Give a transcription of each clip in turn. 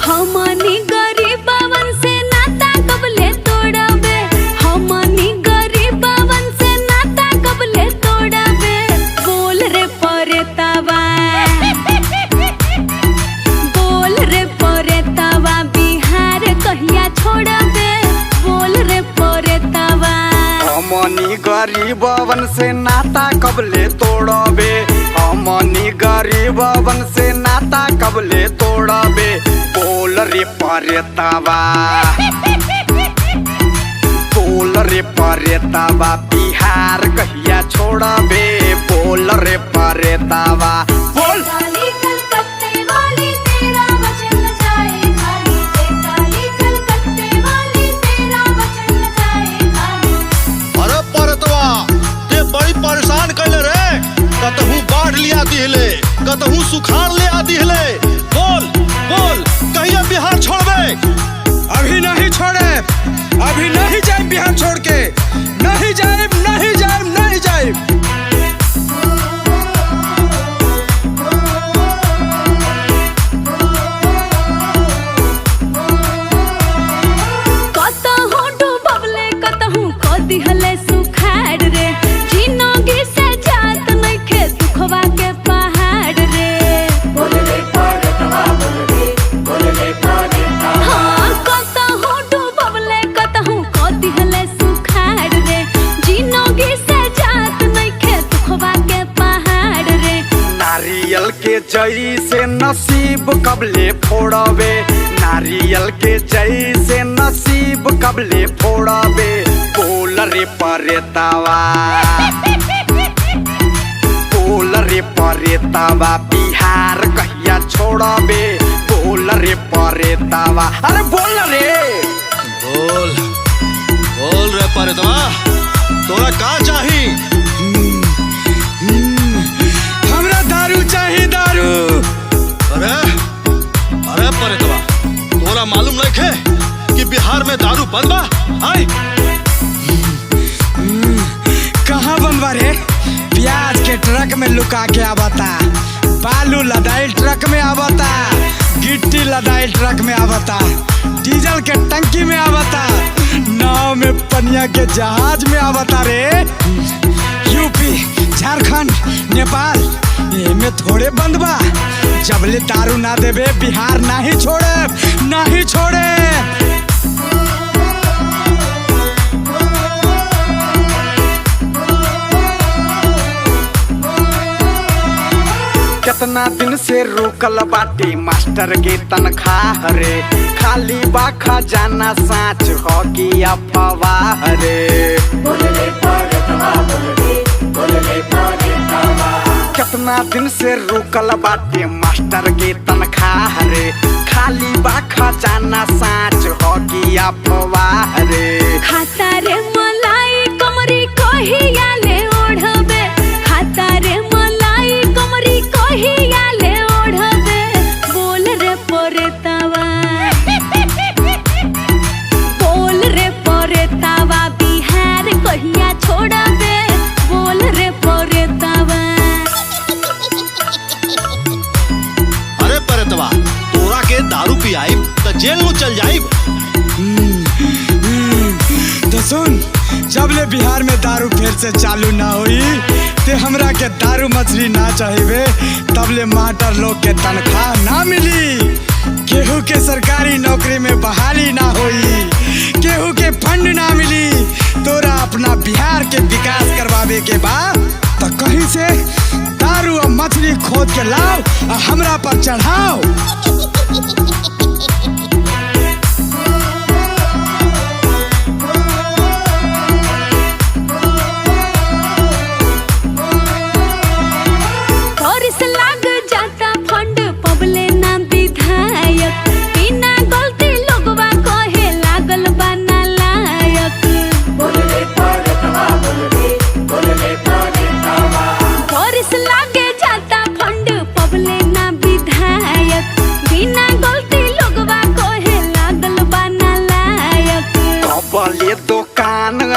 हमनी गरीबवन से नाता कबले तोड़बे, हमनी गरीबवन से नाता कबले तोड़बे। बोल रे परेतावा, बोल रे परेतावा, बिहार कहिया छोड़बे। बोल रे परेतावा, बोल। परेशान कैले रे, कतहू बाढ़ लिया दिहले, कतहू सुखाड़ ले आ दिहले। बोल बोल, कहिया बिहार छोड़बे? अभी नहीं छोड़े, अभी नहीं जाए बिहार छोड़ के, नहीं जाए, नहीं जाए, नहीं जाए। कतहू डूबले, कतहू को दिहले सुखाड़ रे। के पहाड़ रे, हाँ, कतहू डूबले, कतहू को दिहले सुखाड़ रे। जिनगी से जात नइखे दुखवा के पहाड़ रे। नारियल के जई से नसीब कबले फोड़बे, नारियल के जई से नसीब कबले फोड़बे। बोल रे परेतावा, बोल रे परेतावा, बिहार कहिया छोड़बे। बोल रे परेतावा, अरे बोल रे। बोल बोल रे परेतावा, तोरा का चाही? हमरा दारू चाही, दारू। अरे अरे परेतावा, तोरा मालूम नहीं है कि बिहार में दारू बंद बा? आई कहाँ बनवा रे? प्याज के ट्रक में लुका के आवता, बालू लदाई ट्रक में आवता, गिट्टी लदाई ट्रक में आवता, डीजल के टंकी में आवता, नाव में पनिया के जहाज में आवता रे। यूपी, झारखंड, नेपाल में थोड़े बंद बा। जबले दारू ना देबे बिहार नहीं छोड़े, नहीं छोड़े। कितना दिन से रुकल बाटी मास्टर के तनख्वाह रे। खाली बा खजाना, साँच हो कि अफवाह रे। कितना दिन से रुकल बाटी मास्टर के तनख्वाह रे। खाली बा खजाना, साँच हो कि अफवाह रे। खाता रे मलाई कमरी कहिया ले ओढ़बे, खाता रे मलाई कमरी कहिया ले ओढ़बे। बोल रे परेतावा, बोल रे परेतावा, बिहार कहिया छोड़बे। बोल रे परेतावा। अरे परेतावा, तोरा के दारू पियाइब त जेल में चल जाइब। तो सुन, जबले बिहार में दारू फिर से चालू ना हुई ते हमरा के दारू मछली ना चाहिए, तबले मास्टर लोग के तनख्वाह ना मिली। केहू के सरकारी नौकरी में बहाली ना हुई, केहू के फंड ना मिली। तोरा अपना बिहार के विकास करवावे के बाद तो कहीं से दारू और मछली खोद के लाओ और हमरा पर चढ़ाओ। लग जाता फंड पबले ना विधायक, बिना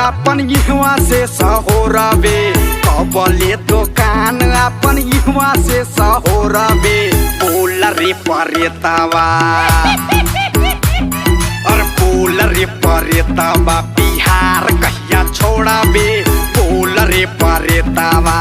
अपन इहवा से सहोरबे कबले दुकान अपन इहवा से सहोरबे बोल रे परेतावा और बोल रे परेतावा बिहार कहिया छोड़बे बोल रे परेतावा।